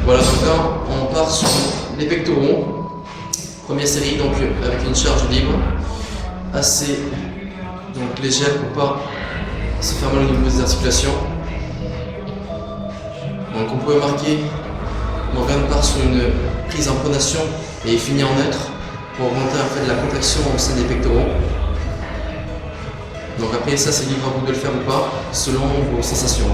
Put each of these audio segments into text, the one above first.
Voilà, donc là on part sur les pectoraux. Première série, donc avec une charge libre, assez donc légère pour pas se faire mal au niveau des articulations. Donc on peut remarquer, Morgan part sur une prise en pronation et finit en neutre pour augmenter en fait la contraction au sein des pectoraux. Donc après ça c'est libre à vous de le faire ou pas, selon vos sensations.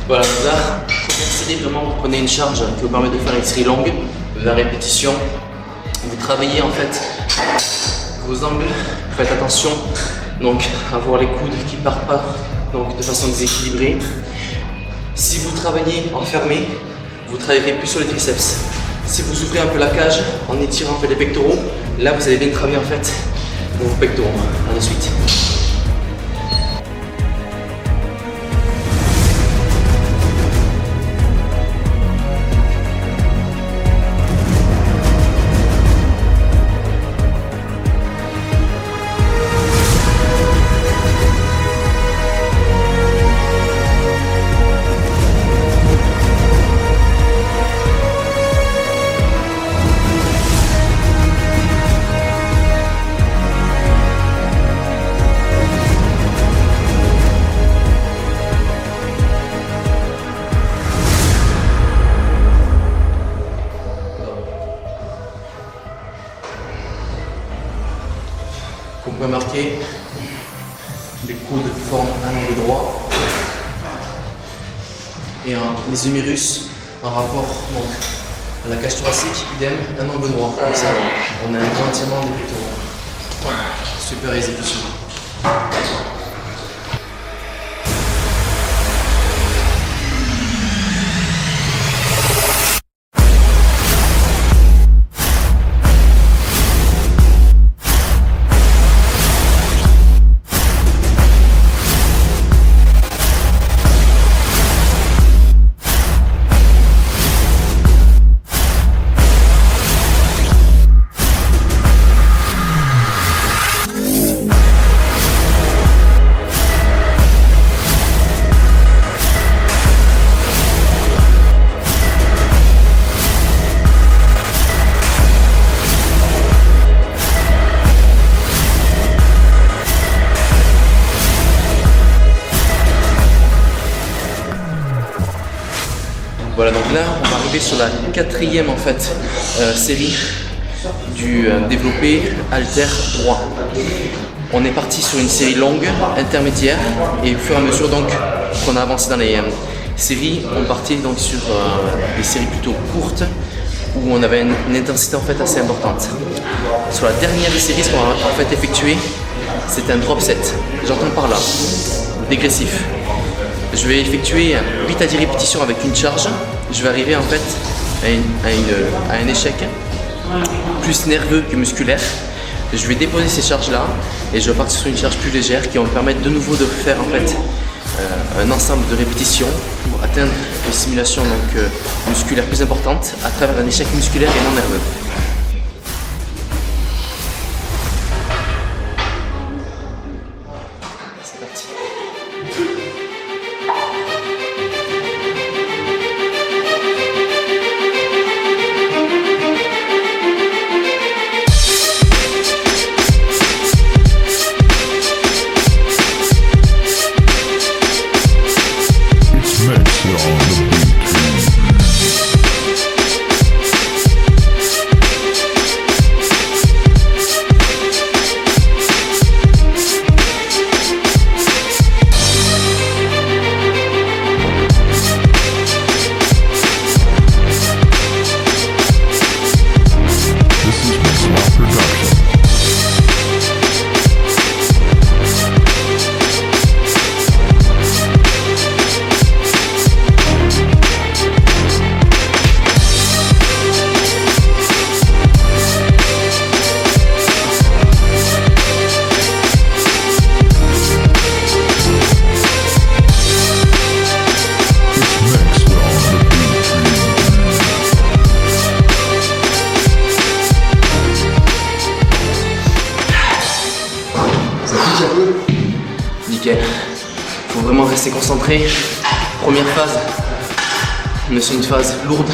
Voilà, là, première série, vraiment, vous prenez une charge qui vous permet de faire une série longue, de la répétition. Vous travaillez en fait vos angles, faites attention donc à voir les coudes qui ne partent pas donc, de façon déséquilibrée. Si vous travaillez en fermé, vous travaillerez plus sur les triceps. Si vous ouvrez un peu la cage en étirant en fait les pectoraux, là vous allez bien travailler en fait vos pectoraux. À la suite. Vous pouvez remarquer, les coudes forment un angle droit et les humérus en rapport donc, à la cage thoracique, idem, un angle droit. Comme ça, on a un grand étirement des pectoraux. Super exécution. Voilà, donc là on va arriver sur la quatrième en fait série du développé halter droit. On est parti sur une série longue, intermédiaire, et au fur et à mesure donc qu'on a avancé dans les séries, on partait donc sur des séries plutôt courtes où on avait une intensité en fait assez importante. Sur la dernière des séries, ce qu'on va en fait effectuer, c'est un drop set. J'entends par là, dégressif. Je vais effectuer 8 à 10 répétitions avec une charge. Je vais arriver en fait à un échec plus nerveux que musculaire. Je vais déposer ces charges là et je vais partir sur une charge plus légère qui va me permettre de nouveau de faire en fait un ensemble de répétitions pour atteindre une stimulation donc, musculaire plus importante à travers un échec musculaire et non nerveux. C'est parti. s'est concentré. Première phase, on est sur une phase lourde.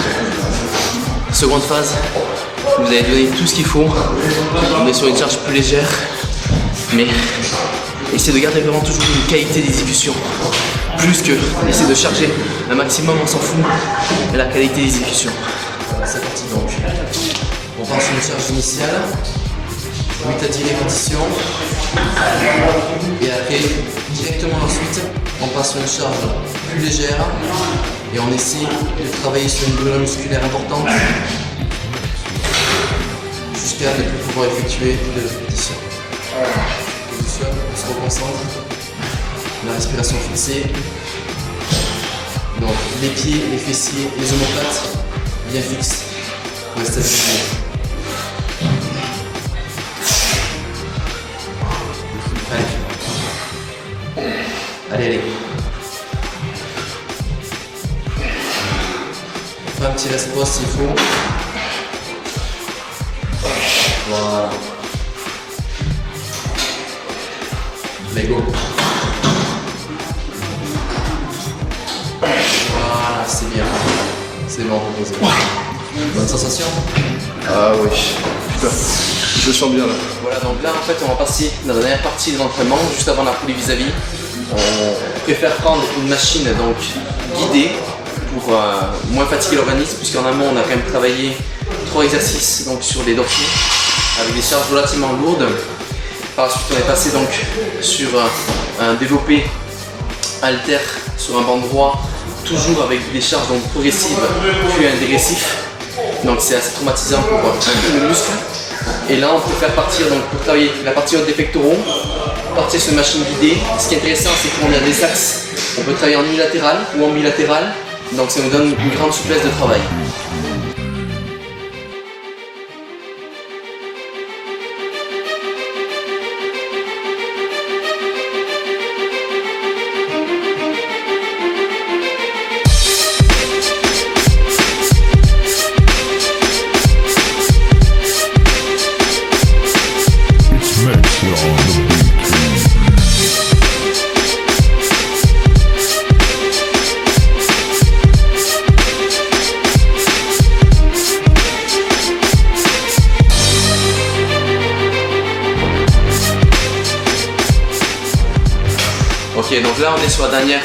Seconde phase, vous allez donner tout ce qu'il faut. On est sur une charge plus légère, mais essayez de garder vraiment toujours une qualité d'exécution. Plus que essayer de charger un maximum, on s'en fout, mais la qualité d'exécution. Voilà, c'est parti donc. On part sur une charge initiale, 8 à 10 répétitions, et après, directement ensuite, on passe sur une charge plus légère, et on essaie de travailler sur une douleur musculaire importante, jusqu'à ne plus pouvoir effectuer de répétitions. Position, on se reconcentre, la respiration fixée. Donc les pieds, les fessiers, les omoplates bien fixes pour rester stabilisés. Allez, allez. On fait un petit rest pause s'il faut. Voilà. Allez, go. Voilà, c'est bien. C'est bon, reposez. Bonne sensation? Ah oui, putain, je le sens bien là. Voilà, donc là en fait on va passer dans la dernière partie de l'entraînement, juste avant la poulie vis-à-vis. On préfère prendre une machine donc guidée pour moins fatiguer l'organisme, puisqu'en amont on a quand même travaillé 3 exercices donc sur les dorsaux avec des charges relativement lourdes. Par la suite on est passé donc sur un développé haltère sur un banc droit, toujours avec des charges donc progressives puis un dégressif. Donc c'est assez traumatisant pour le muscle. Et là on préfère partir donc pour travailler la partie haute des pectoraux, partir sur une machine guidée. Ce qui est intéressant c'est qu'on a des axes, on peut travailler en unilatéral ou en bilatéral, donc ça nous donne une grande souplesse de travail. Ok, donc là on est sur la dernière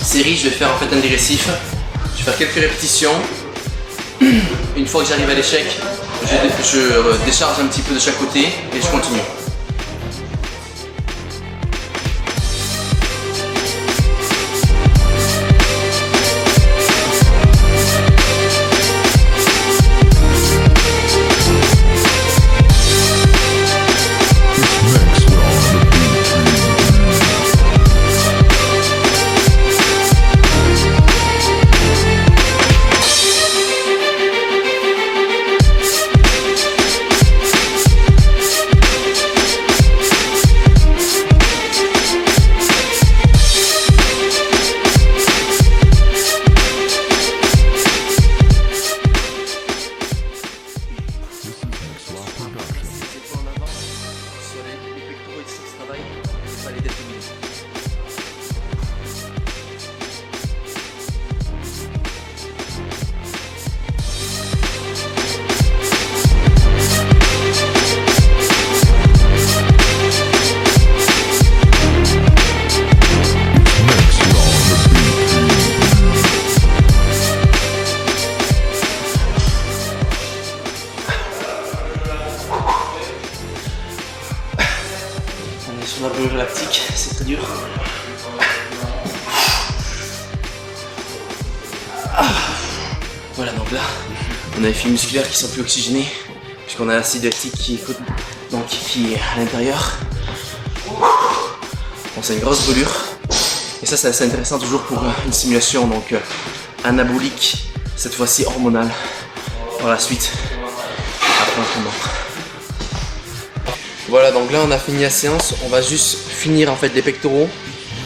série, je vais faire en fait un dégressif. Je vais faire quelques répétitions. Une fois que j'arrive à l'échec, je décharge un petit peu de chaque côté et je continue. Sur la brûlure lactique, c'est très dur. Voilà, donc là, on a les fibres musculaires qui sont plus oxygénées, puisqu'on a l'acide lactique qui est à l'intérieur. Bon, c'est une grosse brûlure. Et ça, c'est assez intéressant toujours pour une simulation donc anabolique, cette fois-ci hormonale, par la suite, après l'entraînement. Voilà, donc là on a fini la séance, on va juste finir en fait les pectoraux,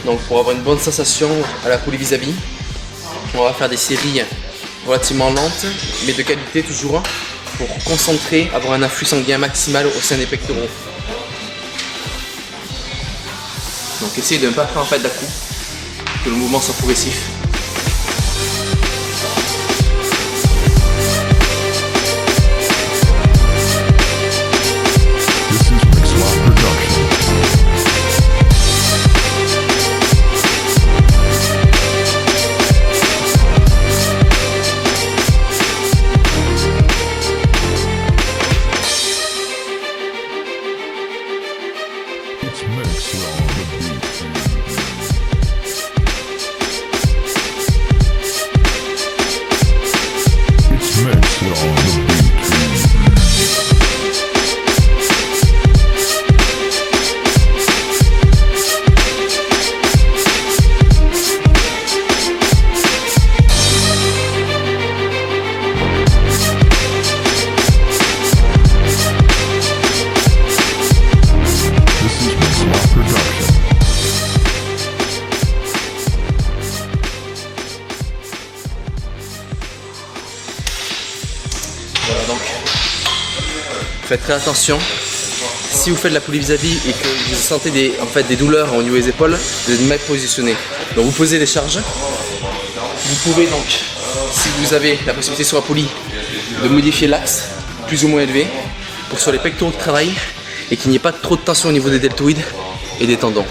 donc pour avoir une bonne sensation à la poulie vis-à-vis. On va faire des séries relativement lentes, mais de qualité toujours, pour concentrer, avoir un afflux sanguin maximal au sein des pectoraux. Donc essayez de ne pas faire en fait d'un coup. que le mouvement soit progressif. Voilà, donc faites très attention. Si vous faites de la poulie vis-à-vis et que vous sentez des douleurs au niveau des épaules, vous êtes mal positionné. Donc vous posez les charges. Vous pouvez donc, si vous avez la possibilité sur la poulie, de modifier l'axe plus ou moins élevé pour que ce soit les pectoraux qui travaillent et qu'il n'y ait pas trop de tension au niveau des deltoïdes et des tendons.